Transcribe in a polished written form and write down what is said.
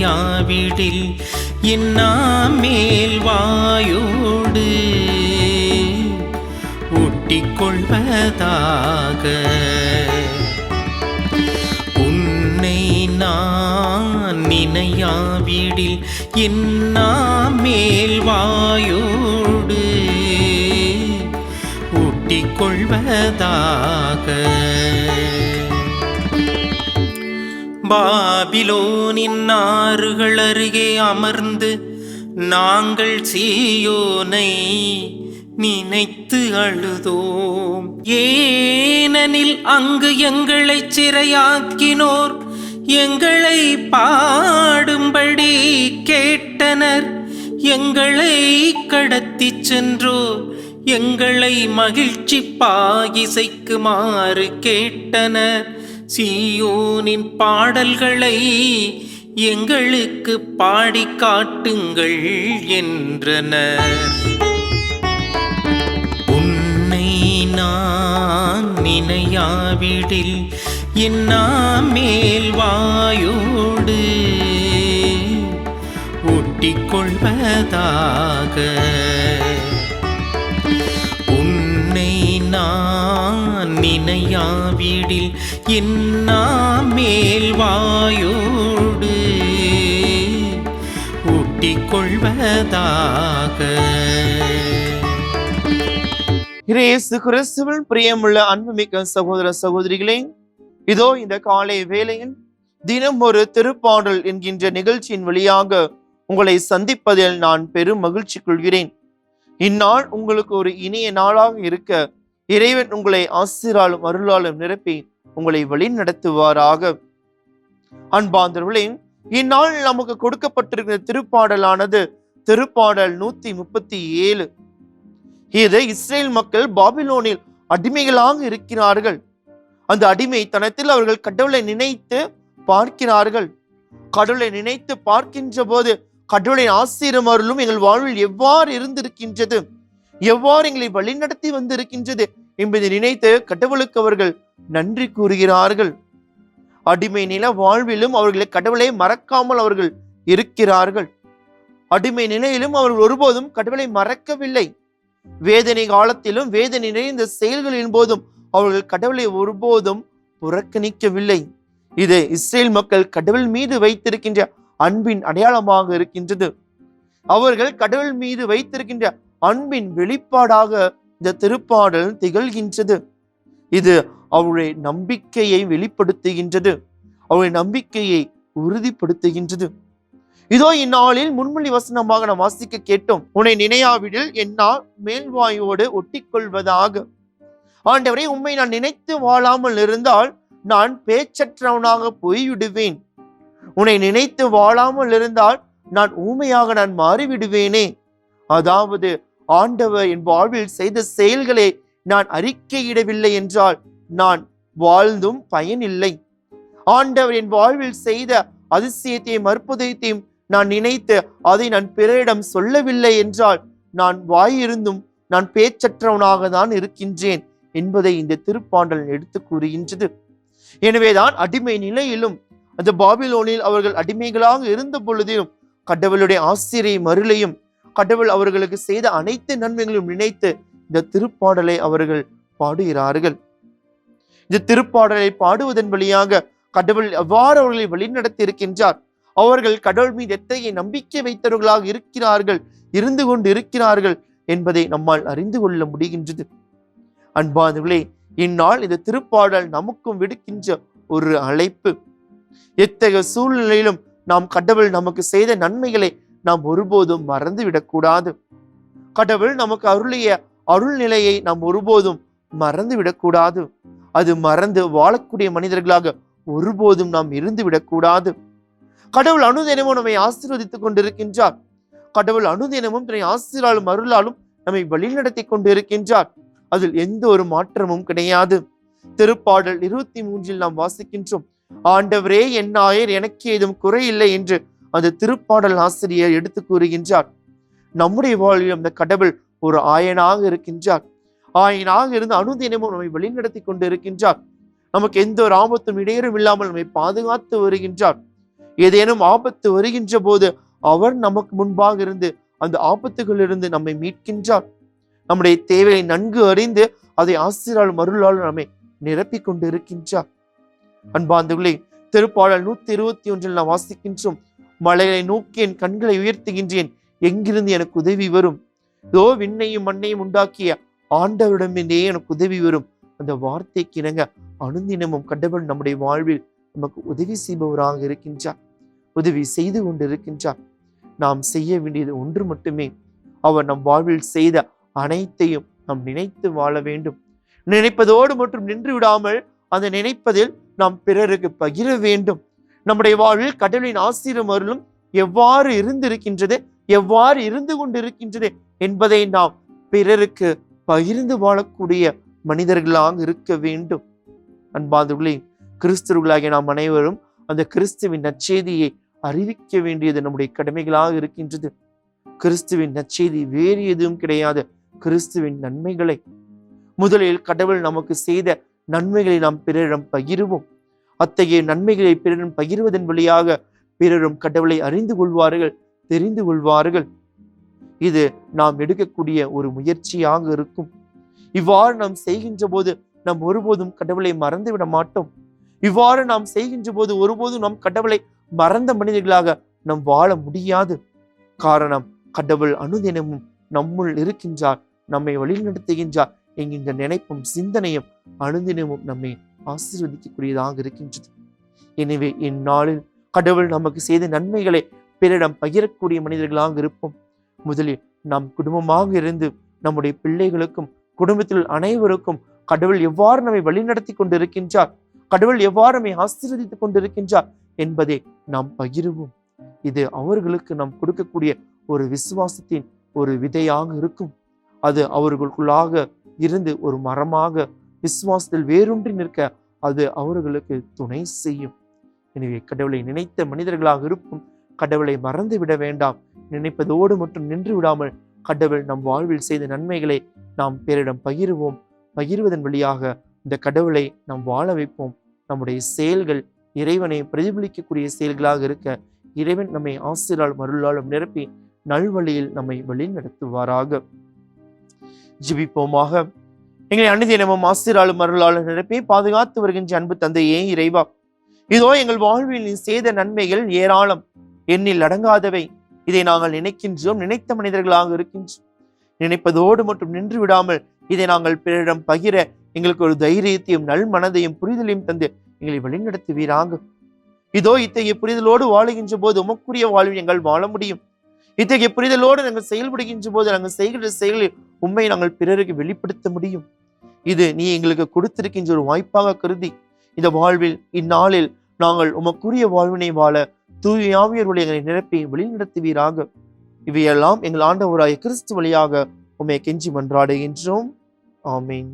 நினையாவிடில் இன்னாமேல் வாயோடு ஒட்டிக்கொள்வதாக. உன்னை நான் நினையாவிடில் இன்னாமேல் வாயோடு ஒட்டிக்கொள்வதாக. பாபிலோனின் ஆறுகள் அருகே அமர்ந்து நாங்கள் சீயோனை நினைத்து அழுதோம். ஏனெனில் அங்கு எங்களை சிறையாக்கினோர் எங்களை பாடும்படி கேட்டனர். எங்களை கடத்தி சென்றோர் எங்களை மகிழ்ச்சி பாகிசைக்குமாறு கேட்டனர். சீயோனின் பாடல்களை எங்களுக்கு பாடி காட்டுங்கள் என்றனர். உன்னை நான் நினையாவிடில் இன்னாமேல் வாயோடு ஒட்டிக்கொள்வதாக. உன்னை நான் நினையாவிடில் இன்னாமேல் வாயோடு ஒட்டிக்கொள்வதாக. இயேசு கிறிஸ்துவில் பிரியமுள்ள அன்புமிக்க சகோதர சகோதரிகளே, இதோ இந்த காலை வேளையில் தினம் ஒரு திருப்பாடல் என்கின்ற நிகழ்ச்சியின் வழியாக உங்களை சந்திப்பதில் நான் பெரும் மகிழ்ச்சி கொள்கிறேன். இந்நாள் உங்களுக்கு ஒரு இனிய நாளாக இருக்க இறைவன் உங்களை ஆசீராலும் அருளாலும் நிரப்பி உங்களை வழி நடத்துவாராக. அன்பார்ந்தவர்களே, இந்நாள் நமக்கு கொடுக்கப்பட்டிருக்கிற திருப்பாடலானது திருப்பாடல் 137. இது இஸ்ரேல் மக்கள் பாபிலோனில் அடிமைகளாக இருக்கிறார்கள். அந்த அடிமைத்தனத்தில் அவர்கள் கடவுளை நினைத்து பார்க்கிறார்கள். கடவுளை நினைத்து பார்க்கின்ற போது கடவுளின் ஆசீர்வாதம் அருளும் எங்கள் வாழ்வில் எவ்வாறு இருந்திருக்கின்றது, எவ்வாறு எங்களை வழிநடத்தி வந்திருக்கின்றது என்பதை நினைத்து கடவுளுக்கு அவர்கள் நன்றி கூறுகிறார்கள். அடிமை நில வாழ்விலும் அவர்களை கடவுளை மறக்காமல் அவர்கள் இருக்கிறார்கள். அடிமை நிலையிலும் அவர்கள் ஒருபோதும் கடவுளை மறக்கவில்லை. வேதனை காலத்திலும் வேதனை நிறைந்த செயல்களின் போதும் அவர்கள் கடவுளை ஒருபோதும் புறக்கணிக்கவில்லை. இது இஸ்ரேல் மக்கள் கடவுள் மீது வைத்திருக்கின்ற அன்பின் அடையாளமாக இருக்கின்றது. அவர்கள் கடவுள் மீது வைத்திருக்கின்ற அன்பின் வெளிப்பாடாக இந்த திருப்பாடல் திகழ்கின்றது. இது அவருடைய நம்பிக்கையை வெளிப்படுத்துகின்றது, அவருடைய நம்பிக்கையை உறுதிப்படுத்துகின்றது. இதோ இந்நாளில் முன்மொழி வசனமாக நாம் வாசிக்க கேட்டோம். உன்னை நினையாவிடில் என்னால் மேல்வாயோடு ஒட்டிக்கொள்வதாக. ஆண்டவரே, உம்மை நான் நினைத்து வாழாமல் இருந்தால் நான் பேச்சற்றவனாக போய்விடுவேன். உன்னை நினைத்து வாழாமல் இருந்தால் நான் ஊமையாக நான் மாறிவிடுவேனே. அதாவது ஆண்டவர் என் வாழ்வில் செய்த செயல்களை நான் அறிக்கையிடவில்லை என்றால் நான் வாழ்ந்தும் பயனில்லை. ஆண்டவர் என் வாழ்வில் செய்த அதிசயத்தையும் அற்புதத்தையும் நான் நினைத்து அதை நான் பிறரிடம் சொல்லவில்லை என்றால் நான் வாயிருந்தும் நான் பேச்சற்றவனாக தான் இருக்கின்றேன் என்பதை இந்த திருப்பாடல் எடுத்து கூறுகின்றது. எனவேதான் அடிமை நிலையிலும் அந்த பாபிலோனில் அவர்கள் அடிமைகளாக இருந்த பொழுதிலும் கடவுளுடைய ஆசிரியை மருளையும் கடவுள் அவர்களுக்கு செய்த அனைத்து நன்மைகளையும் நினைத்து இந்த திருப்பாடலை அவர்கள் பாடுகிறார்கள். இந்த திருப்பாடலை பாடுவதன் வழியாக கடவுள் எவ்வாறு அவர்களை வழிநடத்தி இருக்கின்றார், அவர்கள் கடவுள் மீது எத்தகைய நம்பிக்கை வைத்தவர்களாக இருக்கிறார்கள், இருந்து கொண்டு இருக்கிறார்கள் என்பதை நம்மால் அறிந்து கொள்ள முடிகின்றது. அன்பானவர்களே, இந்நாள் இந்த திருப்பாடல் நமக்கும் விடுக்கின்ற ஒரு அழைப்பு. எத்தகைய சூழ்நிலையிலும் நாம் கடவுள் நமக்கு செய்த நன்மைகளை நாம் ஒருபோதும் மறந்து விடக்கூடாது. கடவுள் நமக்கு அருளிய அருள் நிலையை நாம் ஒருபோதும் மறந்து விடக்கூடாது. அது மறந்து வாழக்கூடிய மனிதர்களாக ஒருபோதும் நாம் இருந்து விடக்கூடாது. கடவுள் அனுதினமும் நம்மை ஆசீர்வதித்துக் கொண்டிருக்கின்றார். கடவுள் அனுதினமும் தன்னை ஆசீராலும் அருளாலும் நம்மை வழிநடத்தி கொண்டிருக்கின்றார். அதில் எந்த ஒரு மாற்றமும் கிடையாது. திருப்பாடல் 23 நாம் வாசிக்கின்றோம், ஆண்டவரே என் ஆயர் எனக்கு ஏதும் குறையில்லை என்று அந்த திருப்பாடல் ஆசிரியர் எடுத்து கூறுகின்றார். நம்முடைய வாழ்வில் அந்த கடவுள் ஒரு ஆயனாக இருக்கின்றார். ஆயனாக இருந்து அனுதினமும் நம்மை வழிநடத்தி கொண்டு இருக்கின்றார். நமக்கு எந்த ஒரு ஆபத்தும் இடையூறும் இல்லாமல் நம்மை பாதுகாத்து வருகின்றார். ஏதேனும் ஆபத்து வருகின்ற போது அவர் நமக்கு முன்பாக இருந்து அந்த ஆபத்துகளிலிருந்து நம்மை மீட்கின்றார். நம்முடைய தேவையை நன்கு அறிந்து அதை ஆசிரியரால் மருளால் நம்மை நிரப்பிக் கொண்டு இருக்கின்றார். அன்பார்ந்தவர்களே, திருப்பாடல் 121 நாம் வாசிக்கின்றோம், மலையை நோக்கி என் கண்களை உயர்த்துகின்றேன், எங்கிருந்து எனக்கு உதவி வரும்? இதோ விண்ணையும் மண்ணையும் உண்டாக்கிய ஆண்டவரிடமிருந்தே எனக்கு உதவி வரும். அந்த வார்த்தைக்கு இணங்க அனுதினமும் கடவுள் நம்முடைய வாழ்வில் நமக்கு உதவி செய்பவராக இருக்கின்றார், உதவி செய்து கொண்டு இருக்கின்றார். நாம் செய்ய வேண்டியது ஒன்று மட்டுமே, அவர் நம் வாழ்வில் செய்த அனைத்தையும் நாம் நினைத்து வாழ வேண்டும். நினைப்பதோடு மட்டும் நின்று விடாமல் அந்த நினைப்பதில் நாம் பிறருக்கு பகிர வேண்டும். நம்முடைய வாழ்வில் கடவுளின் ஆசீர்வாதம் அருளும் எவ்வாறு இருந்திருக்கின்றது, எவ்வாறு இருந்து கொண்டிருக்கின்றது என்பதை நாம் பிறருக்கு பகிர்ந்து வாழக்கூடிய மனிதர்களாக இருக்க வேண்டும். அன்பார்ந்தவர்களே, கிறிஸ்தவர்களாகிய நாம் அனைவரும் அந்த கிறிஸ்துவின் நற்செய்தியை அறிவிக்க வேண்டியது நம்முடைய கடமைகளாக இருக்கின்றது. கிறிஸ்துவின் நற்செய்தி வேறு எதுவும் கிடையாது, கிறிஸ்துவின் நன்மைகளை. முதலில் கடவுள் நமக்கு செய்த நன்மைகளை நாம் பிறரிடம் பகிர்வோம். அத்தகைய நன்மைகளை பிறரிடம் பகிர்வதன் வழியாக பிறரும் கடவுளை அறிந்து கொள்வார்கள், தெரிந்து கொள்வார்கள். இது நாம் எடுக்கக்கூடிய ஒரு முயற்சியாக இருக்கும். இவ்வாறு நாம் செய்கின்ற போது நாம் ஒருபோதும் கடவுளை மறந்து விட மாட்டோம். இவ்வாறு நாம் செய்கின்ற போது ஒருபோதும் நாம் கடவுளை மறந்த மனிதர்களாக நாம் வாழ முடியாது. காரணம், கடவுள் அனுதினமும் நம்முள் இருக்கின்றார், நம்மை வழிநடத்துகின்றார் என்கின்ற நினைப்பும் சிந்தனையும் அனுதினமும் நம்மை ஆசீர்வதிக்கக்கூடியதாக இருக்கின்றது. எனவே இந்நாளில் கடவுள் நமக்கு செய்த நன்மைகளை பிறரிடம் பகிரக்கூடிய மனிதர்களாக இருப்போம். முதலில் நாம் குடும்பமாக இருந்து நம்முடைய பிள்ளைகளுக்கும் குடும்பத்தில் அனைவருக்கும் கடவுள் எவ்வாறு நம்மை வழிநடத்தி கொண்டிருக்கின்றார், கடவுள் எவ்வாறு நம்மை ஆசீர்வதித்துக் கொண்டிருக்கின்றார் என்பதை நாம் பகிர்வோம். இது அவர்களுக்கு நாம் கொடுக்கக்கூடிய ஒரு விசுவாசத்தின் ஒரு விதையாக இருக்கும். அது அவர்களுக்குள்ளாக இருந்து ஒரு மரமாக விசுவாசத்தில் வேரூன்றி நிற்க அது அவர்களுக்கு துணை செய்யும். எனவே கடவுளை நினைத்த மனிதர்களாக இருக்கும். கடவுளை மறந்து விட வேண்டாம். நினைப்பதோடு மட்டும் நின்று விடாமல் கடவுள் நம் வாழ்வில் செய்த நன்மைகளை நாம் பிறரிடம் பகிர்வோம். பகிர்வதன் வழியாக இந்த கடவுளை நாம் வாழ வைப்போம். நம்முடைய செயல்கள் இறைவனை பிரதிபலிக்கக்கூடிய செயல்களாக இருக்க இறைவன் நம்மை ஆசிரால் மருளாலும் நிரப்பி நல்வழியில் நம்மை வழி நடத்துவாராக. ஜெபிப்போமாக. எங்களை அனுதினமும் ஆசிராலும் மருளாலும் நிரப்பி பாதுகாத்து வருகின்ற அன்பு தந்தையே இறைவா, இதோ எங்கள் வாழ்வில் செய்த நன்மைகள் ஏராளம், எண்ணில் அடங்காதவை. இதை நாங்கள் நினைக்கின்றோம், நினைத்த மனிதர்களாக இருக்கின்றோம். நினைப்பதோடு மட்டும் நின்று விடாமல் இதை நாங்கள் பிறரிடம் பகிர எங்களுக்கு ஒரு தைரியத்தையும் நல் மனதையும் புரிதலையும் தந்து எங்களை வழிநடத்துவீராக. இதோ இத்தகைய புரிதலோடு வாழுகின்ற போது உமக்குரிய வாழ்வில் எங்கள் வாழ முடியும். இத்தகைய புரிதலோடு நாங்கள் செயல்படுகின்ற போது நாங்கள் செய்கின்ற செயலில் உண்மை நாங்கள் பிறருக்கு வெளிப்படுத்த முடியும். இது நீ எங்களுக்கு கொடுத்திருக்கின்ற ஒரு வாய்ப்பாக கருதி இந்த வாழ்வில் இந்நாளில் நாங்கள் உமக்குரிய வாழ்வினை வாழ தூய ஆவியர் வழி எங்களை நிரப்பி வழிநடத்துவீராக. இவையெல்லாம் எங்கள் ஆண்டவராய கிறிஸ்து வழியாக உம்மை கெஞ்சி மன்றாடுகின்றோம். ஆமீன்.